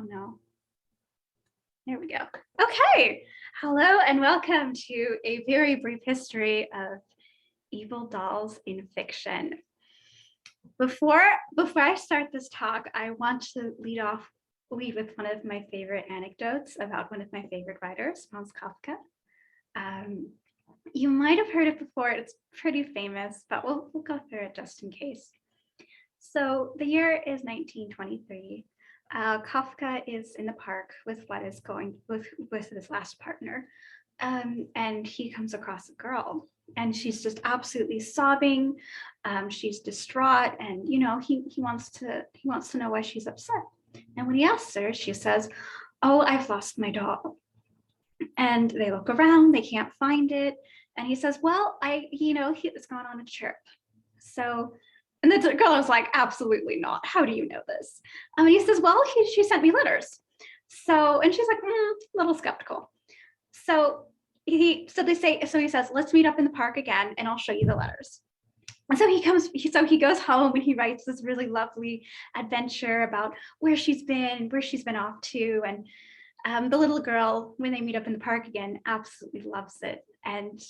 no. There we go. Okay. Hello and welcome to a very brief history of evil dolls in fiction. Before I start this talk, I want to lead with one of my favorite anecdotes about one of my favorite writers, Franz Kafka. You might have heard it before. It's pretty famous, but we'll go through it just in case. So the year is 1923. Kafka is in the park with his last partner, and he comes across a girl, and she's just absolutely sobbing. She's distraught, and he wants to know why she's upset. And when he asks her, she says, "Oh, I've lost my doll." And they look around, they can't find it, and he says, "Well, it's gone on a trip." And the girl is like, "Absolutely not. How do you know this?" And he says, "Well, she sent me letters." And she's like, a little skeptical. So he says, "Let's meet up in the park again, and I'll show you the letters." And so he goes home and he writes this really lovely adventure about where she's been off to. And the little girl, when they meet up in the park again, absolutely loves it. And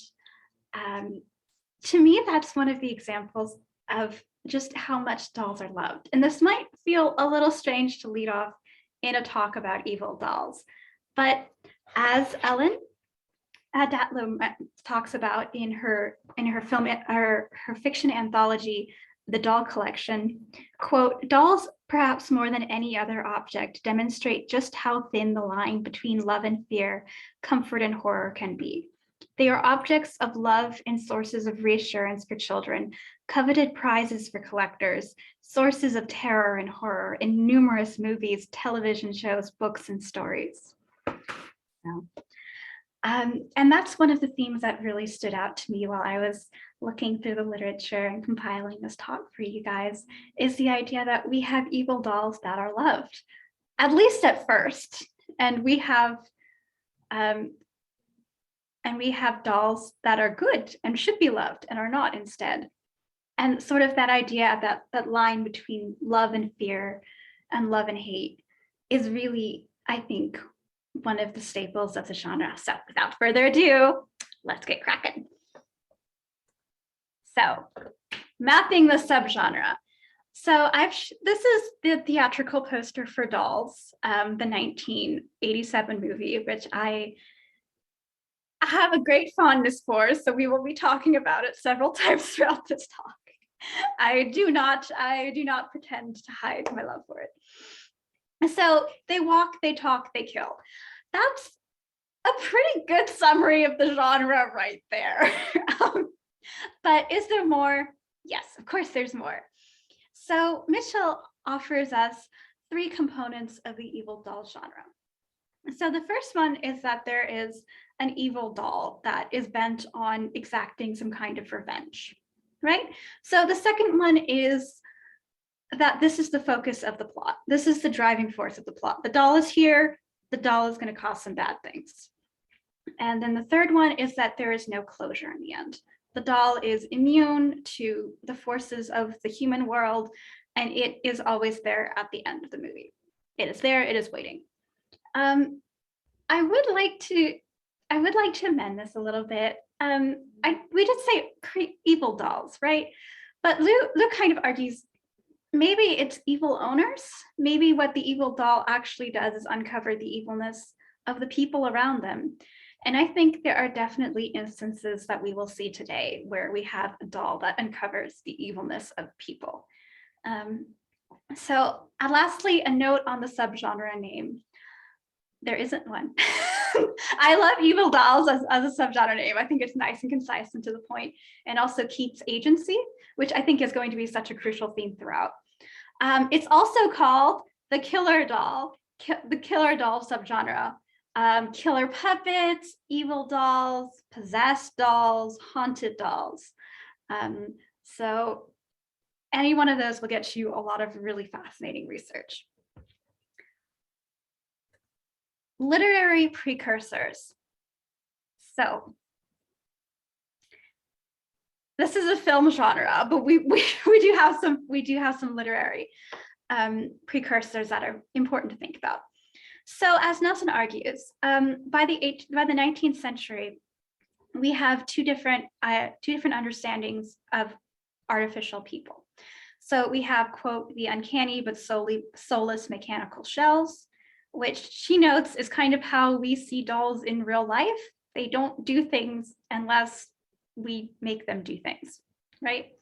to me, that's one of the examples of just how much dolls are loved. And this might feel a little strange to lead off in a talk about evil dolls, but as Ellen Datlow talks about in her fiction anthology, The Doll Collection, quote, "Dolls, perhaps more than any other object, demonstrate just how thin the line between love and fear, comfort and horror can be. They are objects of love and sources of reassurance for children, coveted prizes for collectors, sources of terror and horror in numerous movies, television shows, books, and stories." And that's one of the themes that really stood out to me while I was looking through the literature and compiling this talk for you guys, is the idea that we have evil dolls that are loved, at least at first, and we have dolls that are good and should be loved and are not instead. And sort of that idea, that line between love and fear and love and hate is really, I think, one of the staples of the genre. So without further ado, let's get cracking. So mapping the subgenre. So this is the theatrical poster for Dolls, the 1987 movie, which I have a great fondness for, so we will be talking about it several times throughout this talk. I do not pretend to hide my love for it. So they walk, they talk, they kill. That's a pretty good summary of the genre right there. But is there more? Yes, of course there's more. So Mitchell offers us 3 components of the evil doll genre. So the first one is that there is an evil doll that is bent on exacting some kind of revenge, right? So the second one is that this is the focus of the plot. This is the driving force of the plot. The doll is here, the doll is going to cause some bad things. And then the third one is that there is no closure in the end. The doll is immune to the forces of the human world, and it is always there at the end of the movie. It is there, it is waiting. I would like to amend this a little bit. We did say evil dolls, right? But Luke kind of argues maybe it's evil owners. Maybe what the evil doll actually does is uncover the evilness of the people around them. And I think there are definitely instances that we will see today where we have a doll that uncovers the evilness of people. So lastly, a note on the subgenre name. There isn't one. I love evil dolls as a subgenre name. I think it's nice and concise and to the point, and also keeps agency, which I think is going to be such a crucial theme throughout. It's also called the killer doll subgenre. Killer puppets, evil dolls, possessed dolls, haunted dolls. So any one of those will get you a lot of really fascinating research. Literary precursors. So this is a film genre, but we do have some literary precursors that are important to think about. So as Nelson argues, by the 19th century, we have two different understandings of artificial people. So we have, quote, the uncanny but soulless mechanical shells, which she notes is kind of how we see dolls in real life. They don't do things unless we make them do things, right?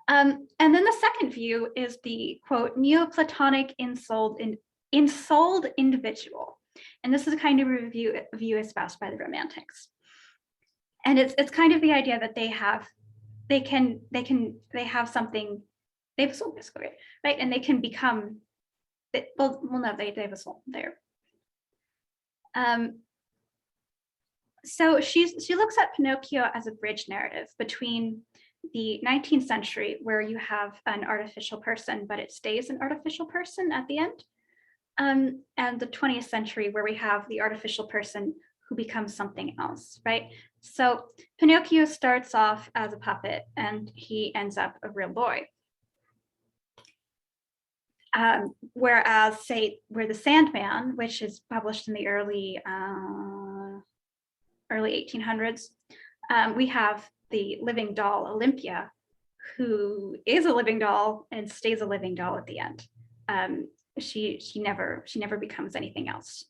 And then the second view is the, quote, Neoplatonic ensouled individual. And this is a kind of a view espoused by the Romantics. And it's kind of the idea that they have something, they have a soul, basically, right? And they can become, they have a soul there. So she looks at Pinocchio as a bridge narrative between the 19th century, where you have an artificial person, but it stays an artificial person at the end, and the 20th century, where we have the artificial person who becomes something else, right? So Pinocchio starts off as a puppet and he ends up a real boy. Whereas, say, where the Sandman, which is published in the early 1800s, we have the living doll Olympia, who is a living doll and stays a living doll at the end. She never becomes anything else.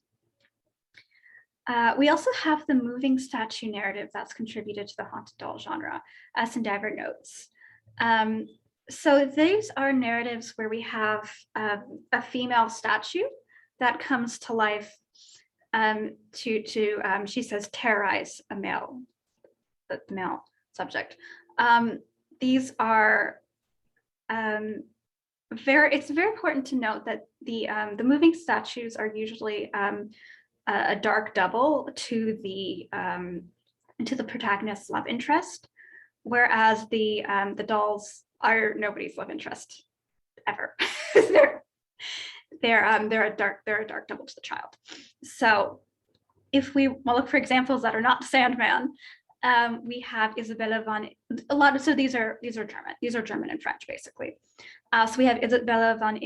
We also have the moving statue narrative that's contributed to the haunted doll genre, as Endeavor notes. So these are narratives where we have a female statue that comes to life she says, terrorize a male, the male subject. These are it's very important to note that the moving statues are usually a dark double to the protagonist's love interest, whereas the dolls are nobody's love interest ever. they're a dark double to the child. So if we look for examples that are not Sandman, we have Isabella von, so these are German and French, basically. So we have Isabella von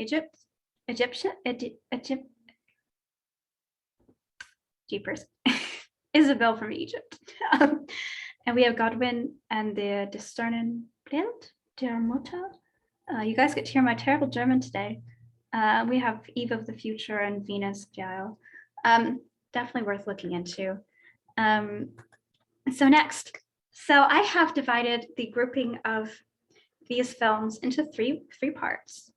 Isabel from Egypt. And we have Godwin and the Sternenbild der Mutter. You guys get to hear my terrible German today. We have Eve of the Future and Venus Jael. Definitely worth looking into. So next, I have divided the grouping of these films into three parts.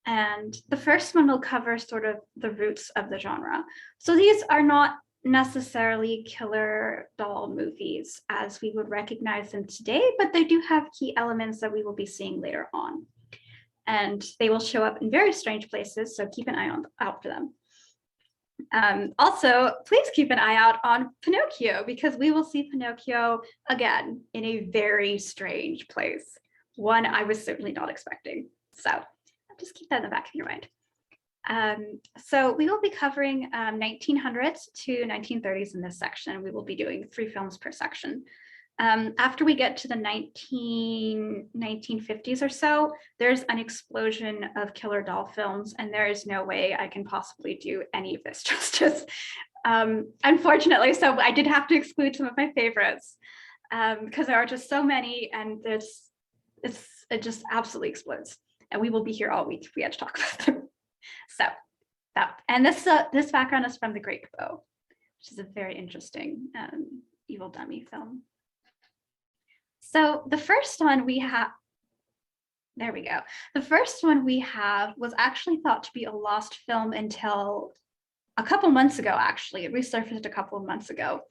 And the first one will cover sort of the roots of the genre. So these are not necessarily killer doll movies as we would recognize them today, but they do have key elements that we will be seeing later on. And they will show up in very strange places, so keep an eye out for them. Also, please keep an eye out on Pinocchio, because we will see Pinocchio again in a very strange place, one I was certainly not expecting. So just keep that in the back of your mind. So we will be covering 1900s to 1930s in this section. We will be doing 3 films per section. After we get to the 1950s or so, there's an explosion of killer doll films, and there is no way I can possibly do any of this justice, unfortunately. So I did have to exclude some of my favorites because there are just so many, and it just absolutely explodes. And we will be here all week if we had to talk about them. So and this background is from The Great Bow, which is a very interesting evil dummy film. So the first one we have, there we go. The first one we have was actually thought to be a lost film until a couple months ago, actually. It resurfaced a couple of months ago.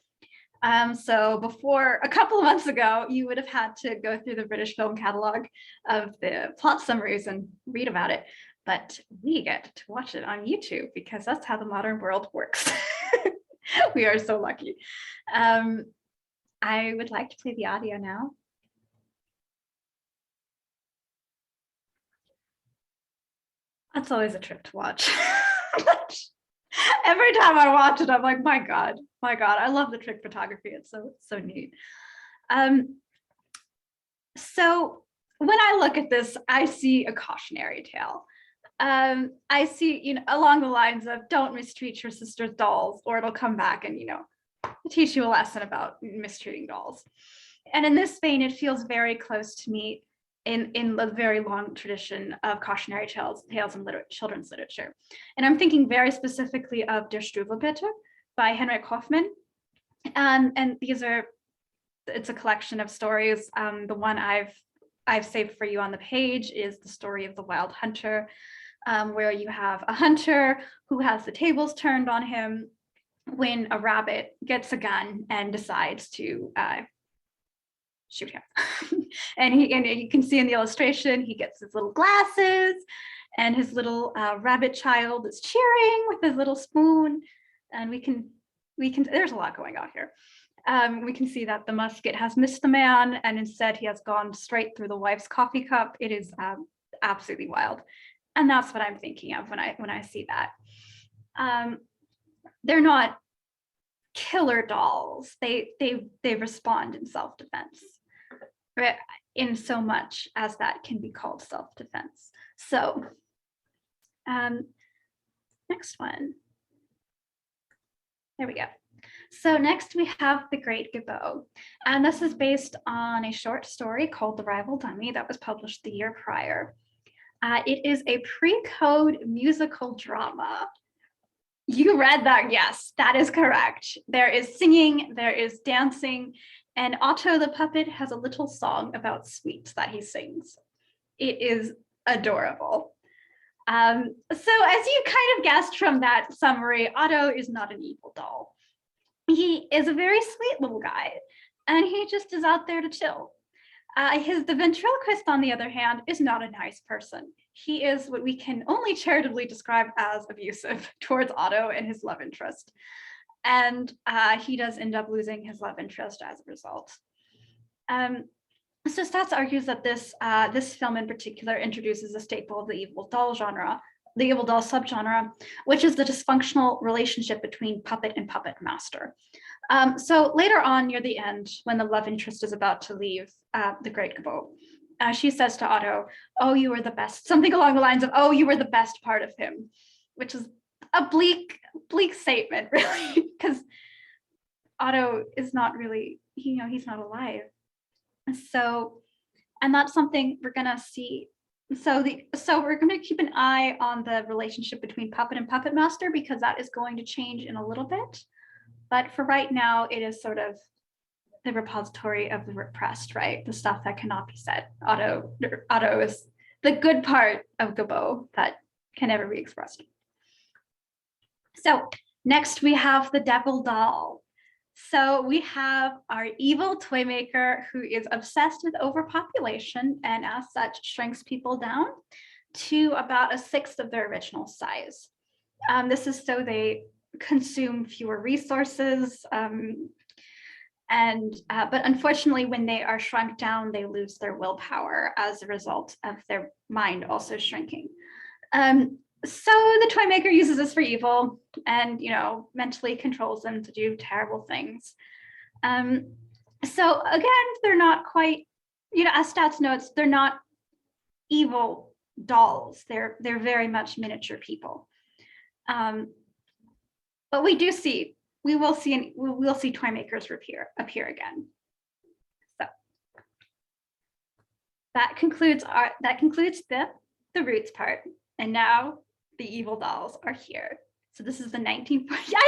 So before a couple of months ago, you would have had to go through the British film catalog of the plot summaries and read about it. But we get to watch it on YouTube because that's how the modern world works. We are so lucky. I would like to play the audio now. That's always a trip to watch. Every time I watch it, I'm like, my God, I love the trick photography. It's so neat. So when I look at this, I see a cautionary tale. I see, along the lines of don't mistreat your sister's dolls or it'll come back and, teach you a lesson about mistreating dolls. And in this vein, it feels very close to me in the very long tradition of cautionary tales in children's literature. And I'm thinking very specifically of Der Struwelpeter by Henrik Hoffmann. And it's a collection of stories. The one I've saved for you on the page is the story of the Wild Hunter, where you have a hunter who has the tables turned on him when a rabbit gets a gun and decides to shoot him. and you can see in the illustration, he gets his little glasses and his little rabbit child is cheering with his little spoon. And we can, there's a lot going on here. We can see that the musket has missed the man and instead he has gone straight through the wife's coffee cup. It is absolutely wild. And that's what I'm thinking of when I see that. They're not killer dolls. They respond in self-defense, right? In so much as that can be called self-defense. So next one. There we go. So next we have The Great Gabot. And this is based on a short story called The Rival Dummy that was published the year prior. It is a pre-code musical drama. You read that, yes, that is correct. There is singing, there is dancing, and Otto the puppet has a little song about sweets that he sings. It is adorable. So as you kind of guessed from that summary, Otto is not an evil doll. He is a very sweet little guy, and he just is out there to chill. The ventriloquist, on the other hand, is not a nice person. He is what we can only charitably describe as abusive towards Otto and his love interest. And he does end up losing his love interest as a result. So Stats argues that this film in particular introduces a staple of the evil doll genre, the evil doll subgenre, which is the dysfunctional relationship between puppet and puppet master. So later on, near the end, when the love interest is about to leave the Great Gabot, she says to Otto, "Oh, you were the best," something along the lines of, "Oh, you were the best part of him," which is a bleak statement, really, because Otto is not really, he's not alive. So, and that's something we're gonna see. So we're going to keep an eye on the relationship between puppet and puppet master, because that is going to change in a little bit. But for right now, it is sort of the repository of the repressed, right? The stuff that cannot be said. Otto is the good part of Gabot that can never be expressed. So next we have the devil doll. So we have our evil toy maker who is obsessed with overpopulation and as such shrinks people down to about a sixth of their original size. This is so they consume fewer resources. But unfortunately, when they are shrunk down, they lose their willpower as a result of their mind also shrinking. So the toy maker uses this for evil and, mentally controls them to do terrible things. So again, they're not quite, as Stats notes, they're not evil dolls. They're very much miniature people. But we will see toy makers appear again. So that concludes the roots part. And now the evil dolls are here. So this is the 1940s. Yeah,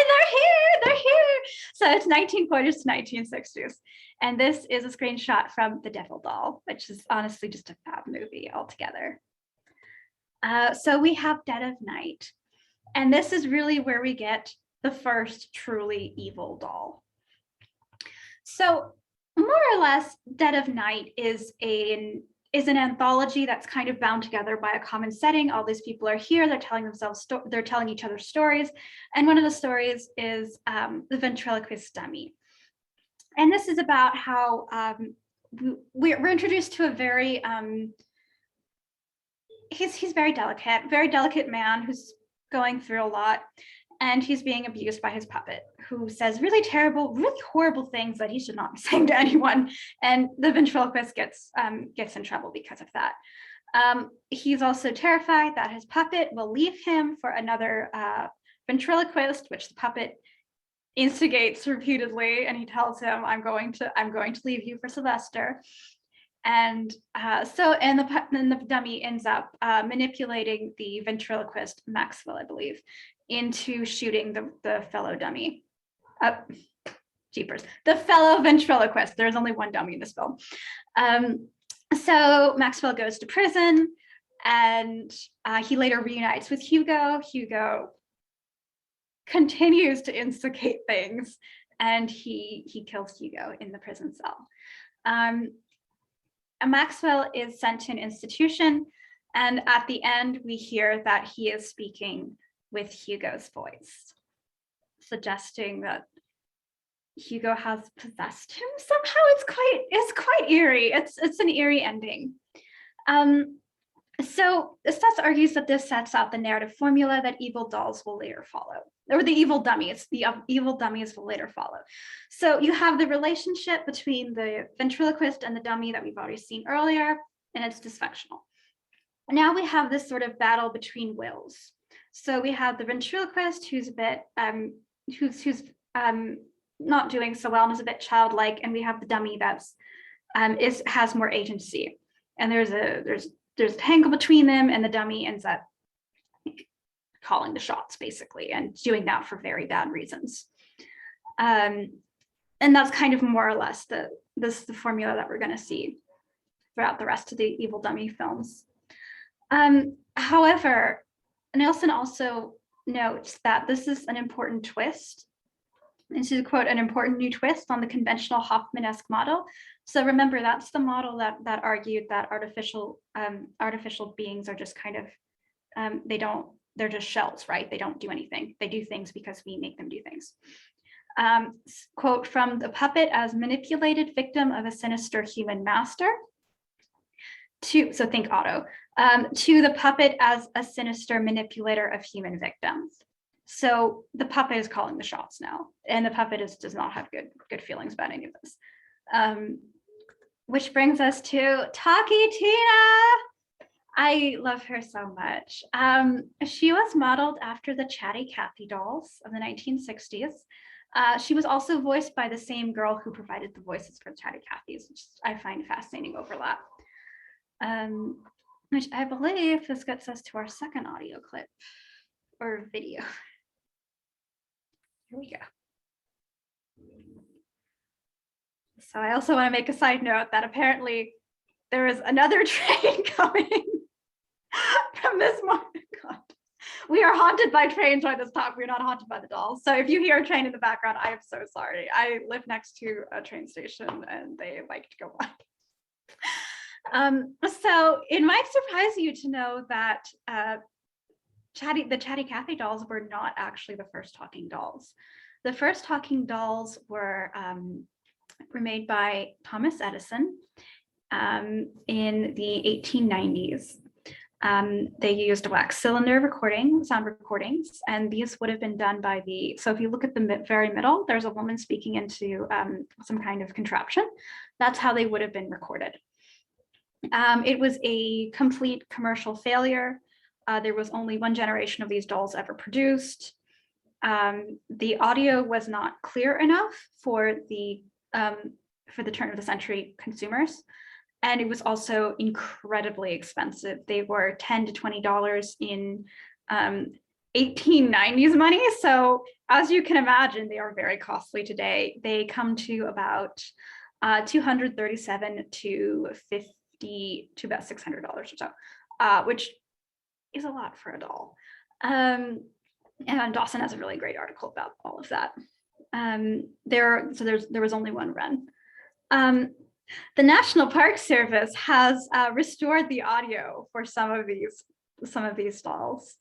they're here. So it's 1940s to 1960s. And this is a screenshot from The Devil Doll, which is honestly just a fab movie altogether. So we have Dead of Night. And this is really where we get the first truly evil doll. So more or less, Dead of Night is an anthology that's kind of bound together by a common setting. All these people are here, they're telling each other stories. And one of the stories is the ventriloquist dummy. And this is about how we're introduced to a very, he's very delicate man who's going through a lot. And he's being abused by his puppet, who says really terrible, really horrible things that he should not be saying to anyone. And the ventriloquist gets in trouble because of that. He's also terrified that his puppet will leave him for another ventriloquist, which the puppet instigates repeatedly, and he tells him, I'm going to leave you for Sylvester. And then the dummy ends up manipulating the ventriloquist, Maxwell, I believe, into shooting the fellow dummy. Jeepers, the fellow ventriloquist. There's only one dummy in this film. So Maxwell goes to prison, and he later reunites with Hugo. Hugo continues to instigate things, and he kills Hugo in the prison cell. Maxwell is sent to an institution, and at the end we hear that he is speaking with Hugo's voice, suggesting that Hugo has possessed him somehow. It's quite eerie. It's an eerie ending. So Stas argues that this sets out the narrative formula that evil dolls will later follow, or the evil dummies will later follow. So you have the relationship between the ventriloquist and the dummy that we've already seen earlier, and it's dysfunctional. Now we have this sort of battle between wills. So we have the ventriloquist who's a bit who's not doing so well and is a bit childlike, and we have the dummy that's has more agency. And there's a tangle between them, and the dummy ends up calling the shots, basically, and doing that for very bad reasons. And that's kind of more or less the formula that we're going to see throughout the rest of the Evil Dummy films. However, Nelson also notes that this is an important twist. This is, quote, an important new twist on the conventional Hoffman-esque model. So remember, that's the model that argued that artificial beings are just kind of, they're just shells, right? They don't do anything. They do things because we make them do things. Quote, from the puppet as manipulated victim of a sinister human master, so think Otto, to the puppet as a sinister manipulator of human victims. So the puppet is calling the shots now, and the puppet does not have good feelings about any of this. Which brings us to Taki Tina. I love her so much. She was modeled after the Chatty Cathy dolls of the 1960s. She was also voiced by the same girl who provided the voices for Chatty Cathy's, which I find a fascinating overlap. Which I believe this gets us to our second audio clip or video. Here we go. So I also want to make a side note that apparently there is another train coming from this morning. God. We are haunted by trains by this talk. We're not haunted by the dolls. So if you hear a train in the background, I am so sorry. I live next to a train station and they like to go by. So it might surprise you to know that the Chatty Cathy dolls were not actually the first talking dolls. The first talking dolls were made by Thomas Edison in the 1890s. They used wax cylinder sound recordings, and these would have been done by so if you look at the very middle, there's a woman speaking into some kind of contraption. That's how they would have been recorded. It was a complete commercial failure. There was only one generation of these dolls ever produced. The audio was not clear enough for the turn of the century consumers. And it was also incredibly expensive. They were $10 to $20 in 1890s money. So as you can imagine, they are very costly today. They come to about $237 to $50 to about $600 or so, which is a lot for a doll. And Dawson has a really great article about all of that. There was only one run. The National Park Service has restored the audio for some of these dolls,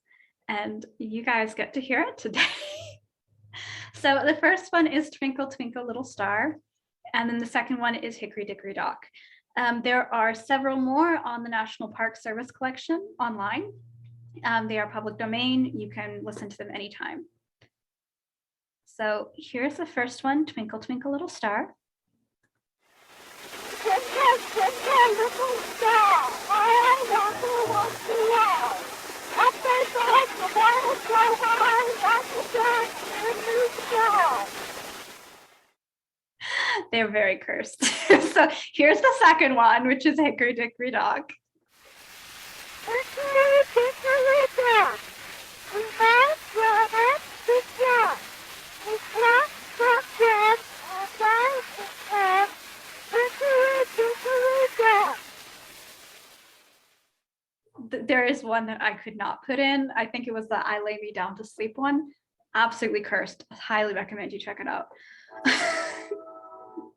and you guys get to hear it today. So the first one is Twinkle Twinkle Little Star, and then the second one is Hickory Dickory Dock. There are several more on the National Park Service collection online. They are public domain. You can listen to them anytime. So here's the first one, Twinkle Twinkle Little Star. They're very cursed. So here's the second one, which is Hickory Dickory Dock. There is one that I could not put in. I think it was the I Lay Me Down to Sleep one. Absolutely cursed. I highly recommend you check it out.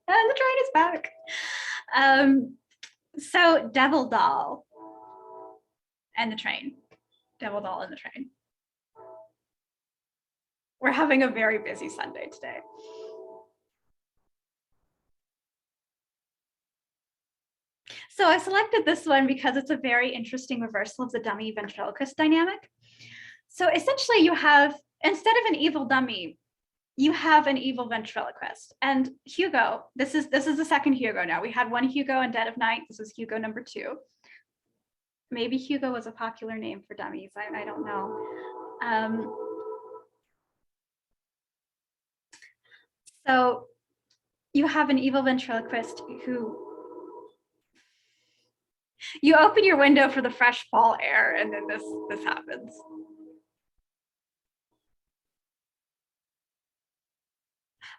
And the train is back. So Devil Doll and the train. Devil Doll and the train. We're having a very busy Sunday today. So I selected this one because it's a very interesting reversal of the dummy ventriloquist dynamic. So essentially you have, instead of an evil dummy, you have an evil ventriloquist. And Hugo, this is the second Hugo now. We had one Hugo in Dead of Night. This is Hugo number 2. Maybe Hugo was a popular name for dummies. I don't know. So you have an evil ventriloquist who, you open your window for the fresh fall air, and then this happens.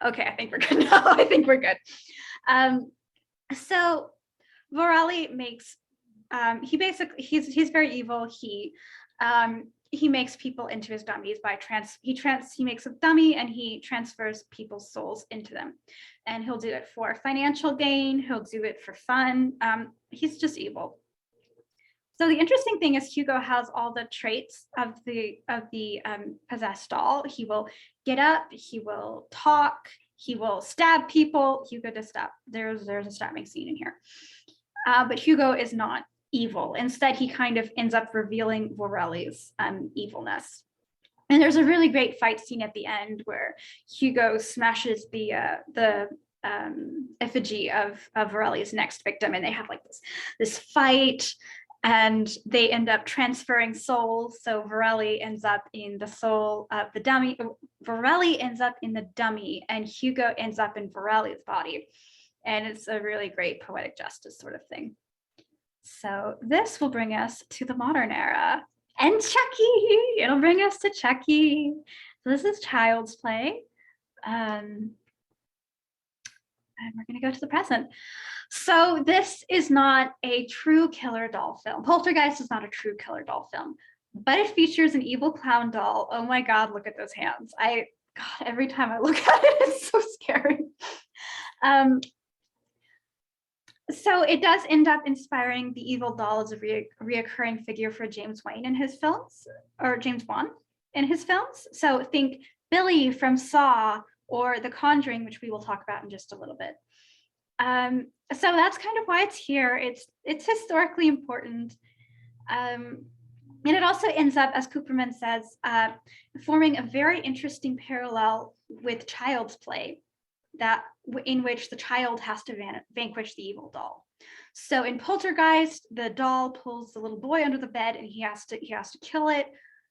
Okay, I think we're good now. I think we're good. So Vorali makes, he's very evil. He makes people into his dummies by he makes a dummy and he transfers people's souls into them. And he'll do it for financial gain. He'll do it for fun. He's just evil. So the interesting thing is Hugo has all the traits of the possessed doll. He will get up, he will talk, he will stab people. Hugo does stab. There's a stabbing scene in here. But Hugo is not evil. Instead, he kind of ends up revealing Voreli's evilness. And there's a really great fight scene at the end where Hugo smashes the effigy of Voreli's next victim, and they have like this fight. And they end up transferring souls. So Voreli ends up in the soul of the dummy. Voreli ends up in the dummy, and Hugo ends up in Voreli's body. And it's a really great poetic justice sort of thing. So this will bring us to the modern era. And Chucky, it'll bring us to Chucky. So this is Child's Play. And we're gonna go to the present. So this is not a true killer doll film. Poltergeist is not a true killer doll film, but it features an evil clown doll. Oh my God, look at those hands. God, every time I look at it, it's so scary. So it does end up inspiring the evil doll as a reoccurring figure for James Wan in his films, or James Wan in his films. So think Billy from Saw or The Conjuring, which we will talk about in just a little bit. So that's kind of why it's here. It's historically important. And it also ends up, as Cooperman says, forming a very interesting parallel with Child's Play, in which the child has to vanquish the evil doll. So in Poltergeist, the doll pulls the little boy under the bed and he has to kill it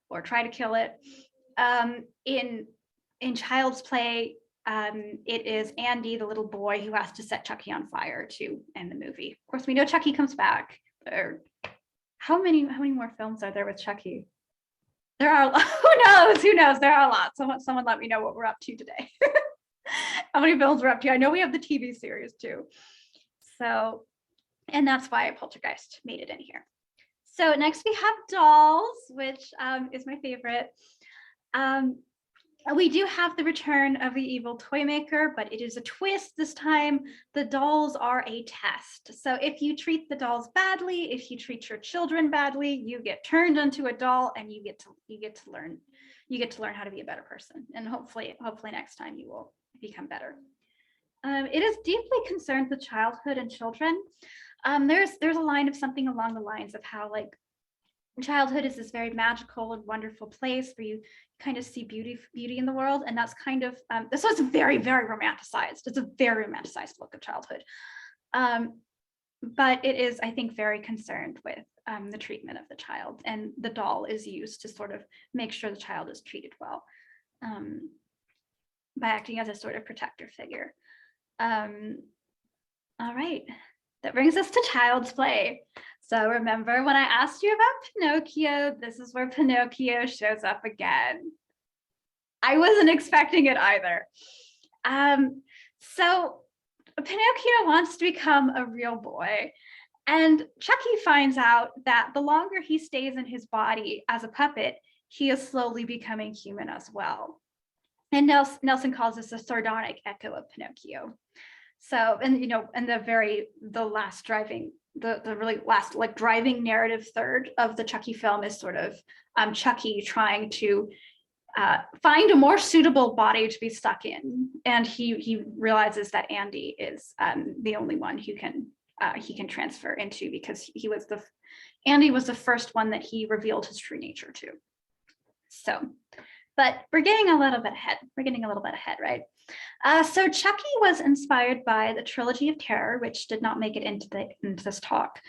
or try to kill it. In Child's Play, it is Andy, the little boy, who has to set Chucky on fire to end the movie. Of course, we know Chucky comes back. How many more films are there with Chucky? There are. Who knows? There are a lot. Someone let me know what we're up to today. How many films we're up to? I know we have the TV series too. So, and that's why Poltergeist made it in here. So next we have dolls, which is my favorite. We do have the return of the evil toy maker, but it is a twist this time. The dolls are a test. So if you treat the dolls badly, if you treat your children badly, you get turned into a doll, and you get to learn how to be a better person. And hopefully next time you will become better. It is deeply concerned with childhood and children. There's a line of something along the lines of how like childhood is this very magical and wonderful place where you kind of see beauty in the world, and that's kind of this was very, very romanticized. It's a very romanticized look of childhood, but it is, I think, very concerned with the treatment of the child, and the doll is used to sort of make sure the child is treated well, by acting as a sort of protector figure. All right, that brings us to Child's Play. So remember when I asked you about Pinocchio, this is where Pinocchio shows up again. I wasn't expecting it either. So Pinocchio wants to become a real boy, and Chucky finds out that the longer he stays in his body as a puppet, he is slowly becoming human as well. And Nelson calls this a sardonic echo of Pinocchio. So, and the last driving, the really last like driving narrative third of the Chucky film is sort of Chucky trying to find a more suitable body to be stuck in, and he realizes that Andy is the only one who he can transfer into, because Andy was the first one that he revealed his true nature to. So, but we're getting a little bit ahead. Right? So Chucky was inspired by the Trilogy of Terror, which did not make it into this talk,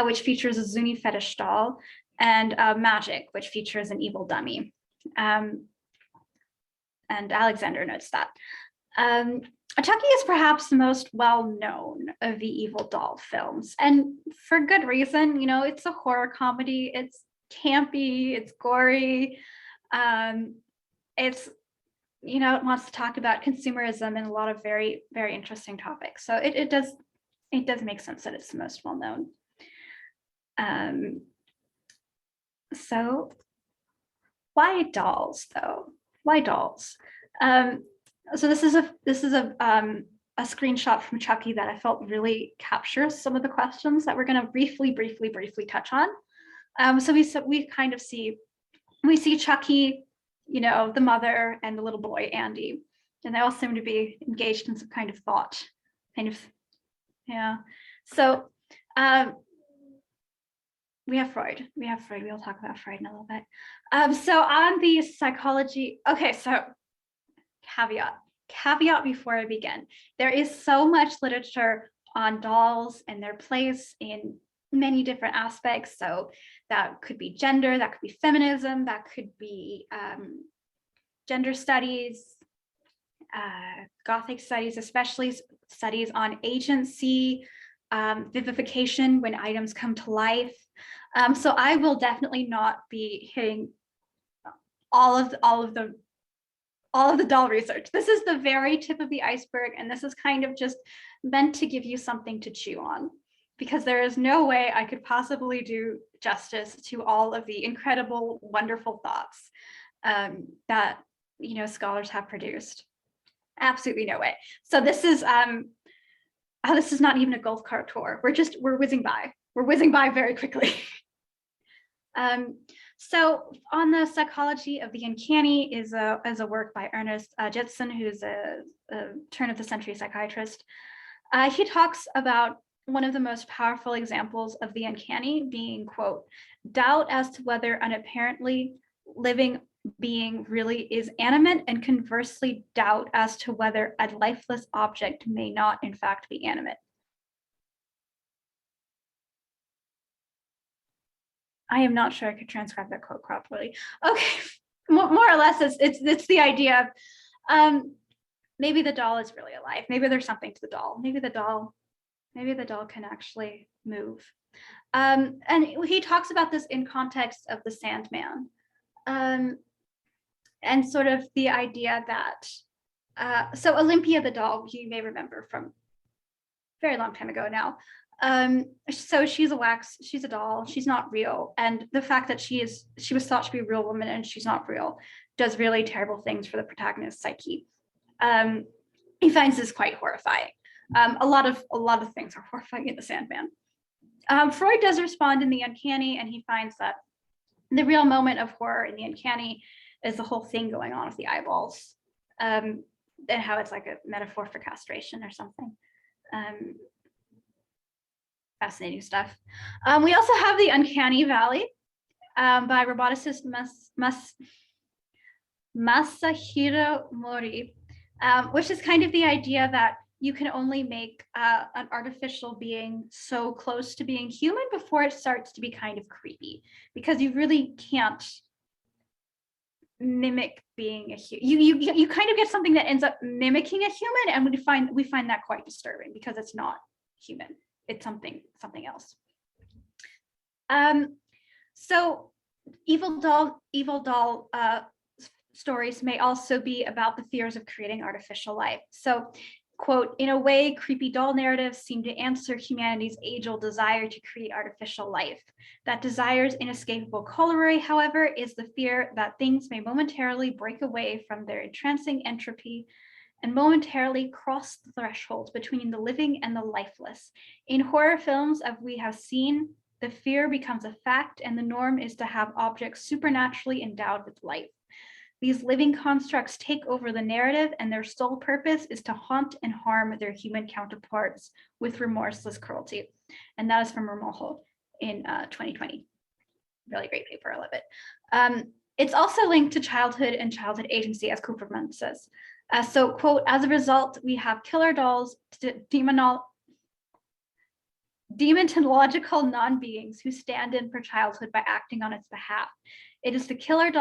which features a Zuni fetish doll, and Magic, which features an evil dummy. And Alexander notes that. Chucky is perhaps the most well-known of the evil doll films, and for good reason. It's a horror comedy. It's campy. It's gory. It wants to talk about consumerism and a lot of very, very interesting topics. So it does make sense that it's the most well-known. So why dolls, though? Why dolls? So this is a screenshot from Chucky that I felt really captures some of the questions that we're going to briefly touch on. So we kind of see Chucky, the mother, and the little boy Andy, and they all seem to be engaged in some kind of thought, yeah. So we have Freud. We'll talk about Freud in a little bit. So on the psychology, okay, so caveat before I begin. There is so much literature on dolls and their place in many different aspects. So that could be gender, that could be feminism, that could be gender studies, Gothic studies, especially studies on agency, vivification when items come to life. So I will definitely not be hitting all of the doll research. This is the very tip of the iceberg, and this is kind of just meant to give you something to chew on, because there is no way I could possibly do justice to all of the incredible, wonderful thoughts that scholars have produced. Absolutely no way. So this is not even a golf cart tour. We're whizzing by. We're whizzing by very quickly. So on the psychology of the uncanny is a work by Ernest Jitson, who's a turn of the century psychiatrist. He talks about one of the most powerful examples of the uncanny being, quote, doubt as to whether an apparently living being really is animate, and conversely doubt as to whether a lifeless object may not in fact be animate. I am not sure I could transcribe that quote properly. Okay, more or less, it's the idea of maybe the doll is really alive. Maybe there's something to the doll. Maybe the doll can actually move. And he talks about this in context of the Sandman, and sort of the idea that so Olympia the doll, you may remember from a very long time ago now. So she's a doll, she's not real. And the fact that she was thought to be a real woman and she's not real does really terrible things for the protagonist's psyche. He finds this quite horrifying. A lot of things are horrifying in the Sandman. Freud does respond in the uncanny, and he finds that the real moment of horror in the uncanny is the whole thing going on with the eyeballs, and how it's like a metaphor for castration or something. Fascinating stuff. We also have the Uncanny Valley by roboticist Masahiro Mori, which is kind of the idea that you can only make an artificial being so close to being human before it starts to be kind of creepy, because you really can't mimic being a human. You kind of get something that ends up mimicking a human, and we find that quite disturbing because it's not human. It's something else. So evil doll stories may also be about the fears of creating artificial life. So, quote, in a way, creepy doll narratives seem to answer humanity's age-old desire to create artificial life. That desire's inescapable corollary, however, is the fear that things may momentarily break away from their entrancing entropy and momentarily cross the threshold between the living and the lifeless. In horror films, as we have seen, the fear becomes a fact, and the norm is to have objects supernaturally endowed with life. These living constructs take over the narrative, and their sole purpose is to haunt and harm their human counterparts with remorseless cruelty. And that is from Ramojo in 2020. Really great paper, I love it. It's also linked to childhood and childhood agency, as Cooperman says. So, quote, as a result, we have killer dolls, demonological non-beings who stand in for childhood by acting on its behalf. It is the killer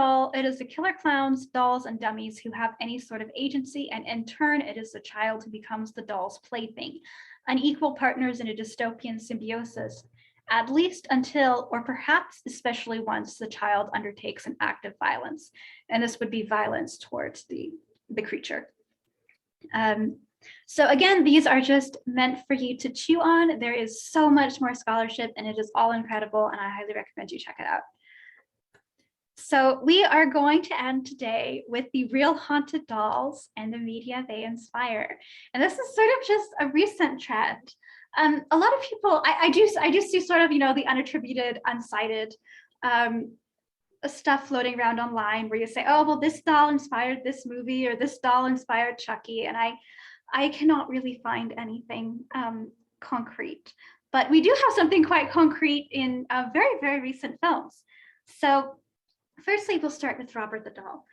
clowns, dolls, and dummies who have any sort of agency, and in turn, it is the child who becomes the doll's plaything, unequal partners in a dystopian symbiosis, at least until, or perhaps especially once, the child undertakes an act of violence. And this would be violence towards the creature. So again, these are just meant for you to chew on. There is so much more scholarship, and it is all incredible, and I highly recommend you check it out. So we are going to end today with the real haunted dolls and the media they inspire. And this is sort of just a recent trend. A lot of people, I do see sort of, the unattributed, uncited stuff floating around online where you say, oh, well, this doll inspired this movie, or this doll inspired Chucky. And I cannot really find anything concrete, but we do have something quite concrete in very, very recent films. So firstly, we'll start with Robert the Doll.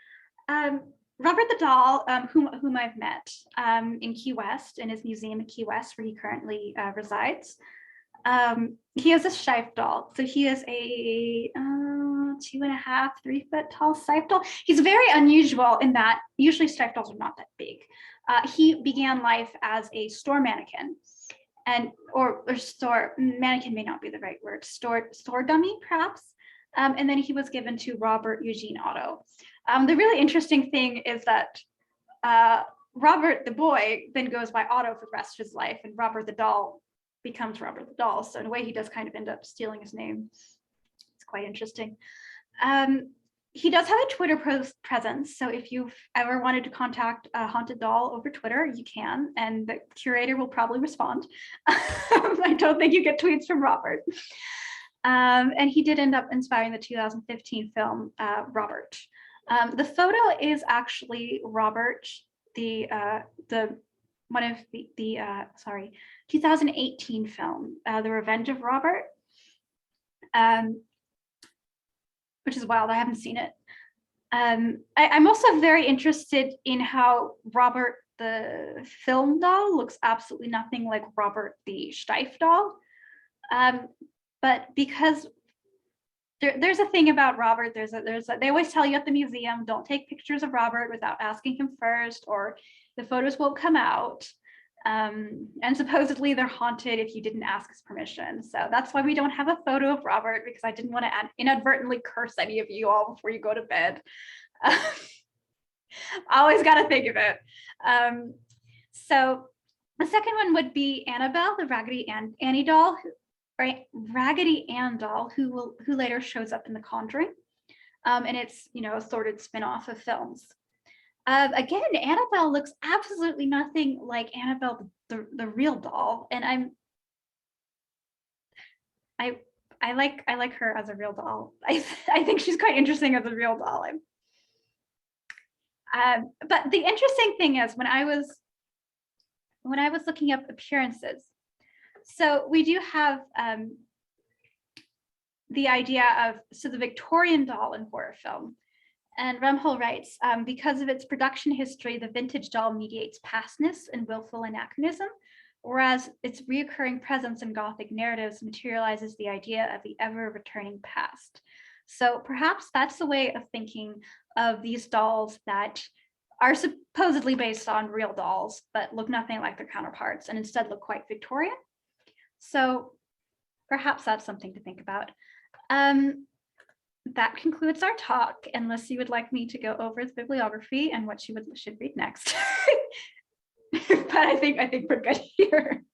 Robert the Doll, whom I've met in Key West, in his museum in Key West, where he currently resides. He is a Steiff doll. So he is a 2.5, 3 foot tall Steiff doll. He's very unusual in that usually Steiff dolls are not that big. He began life as a store mannequin, or store mannequin may not be the right word, store dummy perhaps. And then he was given to Robert Eugene Otto. The really interesting thing is that Robert the boy then goes by Otto for the rest of his life, and Robert the doll becomes Robert the Doll. So in a way, he does kind of end up stealing his name. It's quite interesting. He does have a Twitter presence. So if you've ever wanted to contact a haunted doll over Twitter, you can, and the curator will probably respond. I don't think you get tweets from Robert. And he did end up inspiring the 2015 film, Robert. The photo is actually Robert, the 2018 film, The Revenge of Robert, which is wild. I haven't seen it. I'm also very interested in how Robert the film doll looks absolutely nothing like Robert the Steiff doll. But because there's a thing about Robert, they always tell you at the museum, don't take pictures of Robert without asking him first, or the photos won't come out. And supposedly they're haunted if you didn't ask his permission. So that's why we don't have a photo of Robert, because I didn't want to inadvertently curse any of you all before you go to bed. Always got to think of it. So the second one would be Annabelle, the Raggedy Annie doll, Raggedy Ann doll, who later shows up in The Conjuring. And it's, a sorted spin-off of films. Again, Annabelle looks absolutely nothing like Annabelle, the real doll, and I like her as a real doll. I think she's quite interesting as a real doll. But the interesting thing is when I was looking up appearances, so we do have the idea of the Victorian doll in horror film. And Rumhol writes, because of its production history, the vintage doll mediates pastness and willful anachronism, whereas its reoccurring presence in Gothic narratives materializes the idea of the ever-returning past. So perhaps that's the way of thinking of these dolls that are supposedly based on real dolls, but look nothing like their counterparts and instead look quite Victorian. So perhaps that's something to think about. That concludes our talk, unless you would like me to go over the bibliography and what you should read next. But I think we're good here.